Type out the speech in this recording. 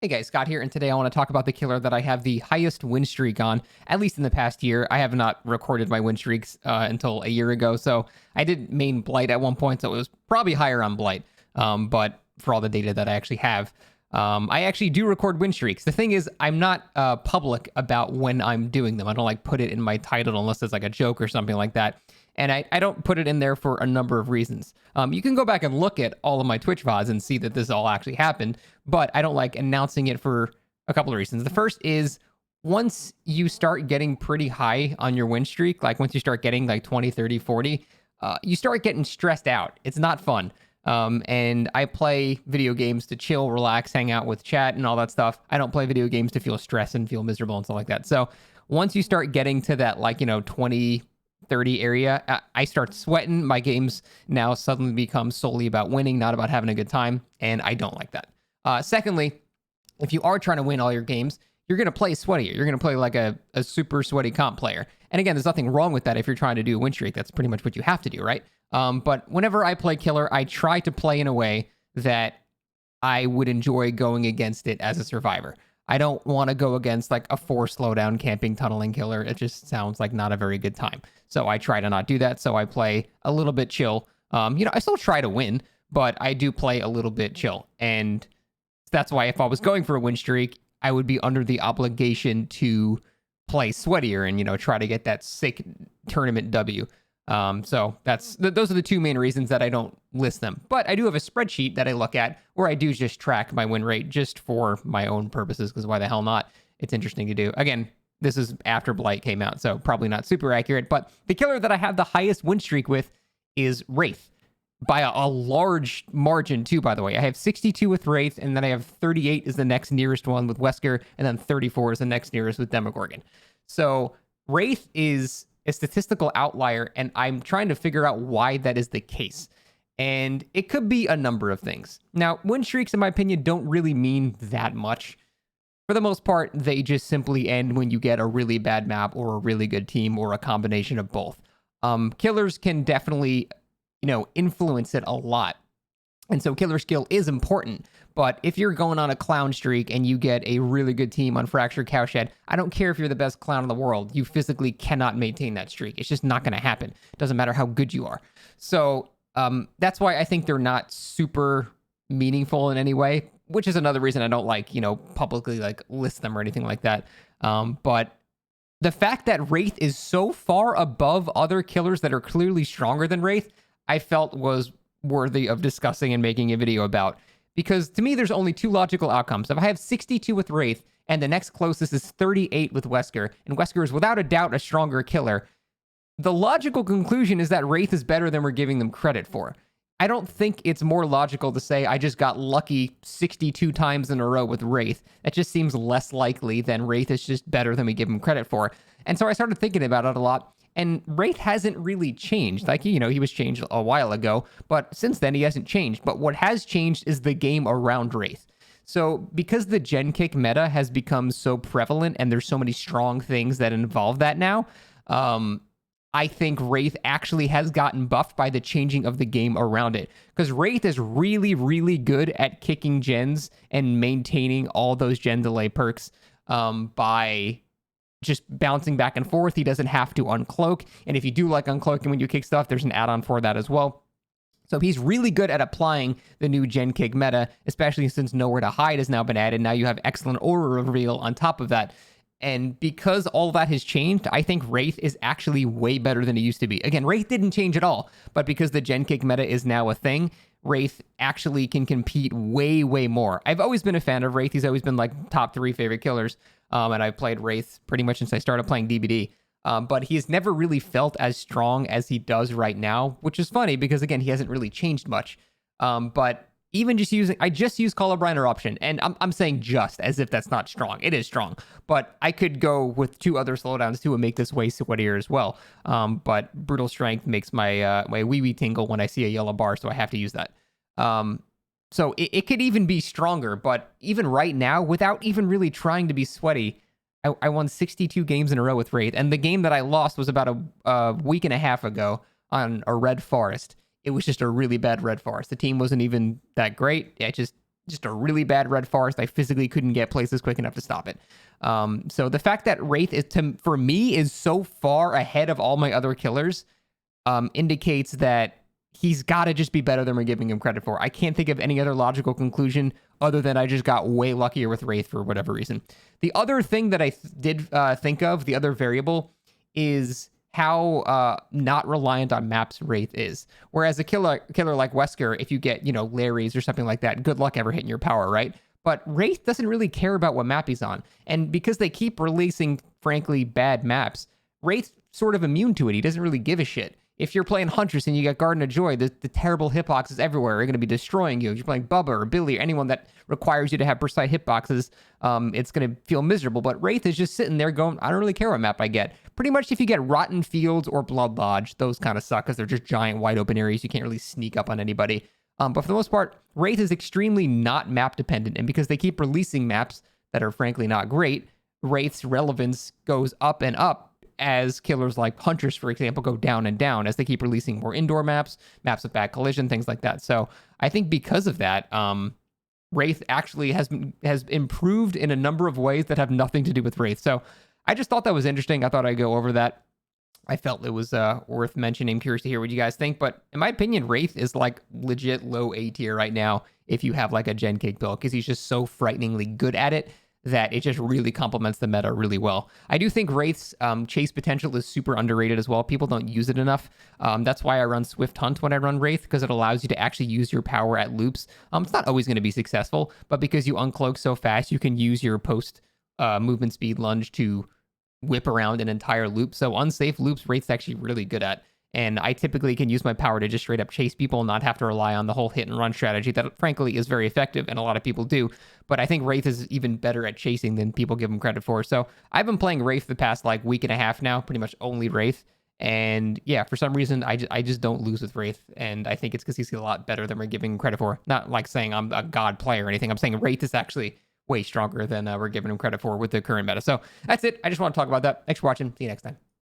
Hey guys, Scott here, and today I want to talk about the killer that I have the highest win streak on, at least in the past year. I have not recorded my win streaks until a year ago, so I did main Blight at one point, so it was probably higher on Blight. But for all the data that I actually have, I actually do record win streaks. The thing is, I'm not public about when I'm doing them. I don't like put it in my title unless it's like a joke or something like that. And I don't put it in there for a number of reasons. You can go back and look at all of my Twitch VODs and see that this all actually happened, but I don't like announcing it for a couple of reasons. The first is once you start getting pretty high on your win streak, like once you start getting like 20, 30, 40, you start getting stressed out. It's not fun. And I play video games to chill, relax, hang out with chat and all that stuff. I don't play video games to feel stressed and feel miserable and stuff like that. So once you start getting to that, like, 20, 30 area, I start sweating. My games now suddenly become solely about winning, not about having a good time, and I don't like that. Secondly, if you are trying to win all your games, you're going to play sweatier. You're going to play like a super sweaty comp player. And again, there's nothing wrong with that if you're trying to do a win streak. That's pretty much what you have to do, right? But whenever I play killer, I try to play in a way that I would enjoy going against it as a survivor. I don't want to go against like a 4 slowdown camping tunneling killer. It just sounds like not a very good time. So I try to not do that. So I play a little bit chill. I still try to win, but I do play a little bit chill. And that's why if I was going for a win streak, I would be under the obligation to play sweatier and, try to get that sick tournament W. So those are the two main reasons that I don't list them. But I do have a spreadsheet that I look at where I do just track my win rate just for my own purposes, because why the hell not? It's interesting to do. Again, this is after Blight came out, so probably not super accurate. But the killer that I have the highest win streak with is Wraith. By a large margin, too, by the way. I have 62 with Wraith, and then I have 38 is the next nearest one with Wesker, and then 34 is the next nearest with Demogorgon. So Wraith is a statistical outlier, and I'm trying to figure out why that is the case. And it could be a number of things. Now, win streaks, in my opinion, don't really mean that much. For the most part, they just simply end when you get a really bad map or a really good team or a combination of both. Killers can definitely, influence it a lot. And so killer skill is important. But if you're going on a clown streak and you get a really good team on Fractured Cowshed, I don't care if you're the best clown in the world. You physically cannot maintain that streak. It's just not going to happen. It doesn't matter how good you are. So that's why I think they're not super meaningful in any way, which is another reason I don't like, publicly list them or anything like that. But the fact that Wraith is so far above other killers that are clearly stronger than Wraith, I felt was worthy of discussing and making a video about. Because to me, there's only two logical outcomes. If I have 62 with Wraith, and the next closest is 38 with Wesker, and Wesker is without a doubt a stronger killer, the logical conclusion is that Wraith is better than we're giving them credit for. I don't think it's more logical to say I just got lucky 62 times in a row with Wraith. That just seems less likely than Wraith is just better than we give him credit for. And so I started thinking about it a lot. And Wraith hasn't really changed. He was changed a while ago, but since then he hasn't changed. But what has changed is the game around Wraith. So because the gen kick meta has become so prevalent and there's so many strong things that involve that now, I think Wraith actually has gotten buffed by the changing of the game around it. Because Wraith is really, really good at kicking gens and maintaining all those gen delay perks by just bouncing back and forth. He doesn't have to uncloak. And if you do like uncloaking when you kick stuff, there's an add-on for that as well. So he's really good at applying the new gen kick meta, especially since Nowhere to Hide has now been added. Now you have excellent aura reveal on top of that. And because all that has changed, I think Wraith is actually way better than it used to be. Again, Wraith didn't change at all, but because the gen kick meta is now a thing, Wraith actually can compete way, way more. I've always been a fan of Wraith. He's always been top 3 favorite killers. And I've played Wraith pretty much since I started playing DBD. But he has never really felt as strong as he does right now, which is funny because, again, he hasn't really changed much. But even I just use Colubriner option, and I'm saying just as if that's not strong. It is strong, but I could go with 2 other slowdowns too and make this way sweatier as well. But Brutal Strength makes my wee tingle when I see a yellow bar, so I have to use that. So it could even be stronger, but even right now, without even really trying to be sweaty, I won 62 games in a row with Wraith, and the game that I lost was about a week and a half ago on a Red Forest. It was just a really bad Red Forest. The team wasn't even that great. just a really bad red forest. I physically couldn't get places quick enough to stop it. So the fact that Wraith is, for me, is so far ahead of all my other killers indicates that he's got to just be better than we're giving him credit for. I can't think of any other logical conclusion other than I just got way luckier with Wraith for whatever reason. The other thing that I did think of, the other variable, is how not reliant on maps Wraith is. Whereas a killer like Wesker, if you get, Larry's or something like that, good luck ever hitting your power, right? But Wraith doesn't really care about what map he's on. And because they keep releasing, frankly, bad maps, Wraith's sort of immune to it. He doesn't really give a shit. If you're playing Huntress and you got Garden of Joy, the terrible hitboxes everywhere are going to be destroying you. If you're playing Bubba or Billy or anyone that requires you to have precise hitboxes, it's going to feel miserable. But Wraith is just sitting there going, I don't really care what map I get. Pretty much if you get Rotten Fields or Blood Lodge, those kind of suck because they're just giant wide open areas. You can't really sneak up on anybody. But for the most part, Wraith is extremely not map dependent. And because they keep releasing maps that are frankly not great, Wraith's relevance goes up and up as killers like Huntress, for example, go down and down as they keep releasing more indoor maps with bad collision, things like that. So I think because of that, Wraith actually has improved in a number of ways that have nothing to do with Wraith. So I just thought that was interesting. I thought I'd go over that. I felt it was worth mentioning. I'm curious to hear what you guys think. But in my opinion, Wraith is like legit low A tier right now if you have like a Gen Cake build, because he's just so frighteningly good at it that it just really complements the meta really well. I do think Wraith's chase potential is super underrated as well. People don't use it enough. That's why I run Swift Hunt when I run Wraith, because it allows you to actually use your power at loops. It's not always going to be successful, but because you uncloak so fast, you can use your post movement speed lunge to whip around an entire loop. So unsafe loops, Wraith's actually really good at. And I typically can use my power to just straight up chase people and not have to rely on the whole hit and run strategy that frankly is very effective and a lot of people do. But I think Wraith is even better at chasing than people give him credit for. So I've been playing Wraith the past like week and a half now, pretty much only Wraith. And yeah, for some reason, I just don't lose with Wraith. And I think it's because he's a lot better than we're giving him credit for. Not like saying I'm a god player or anything. I'm saying Wraith is actually way stronger than we're giving him credit for with the current meta. So that's it. I just want to talk about that. Thanks for watching. See you next time.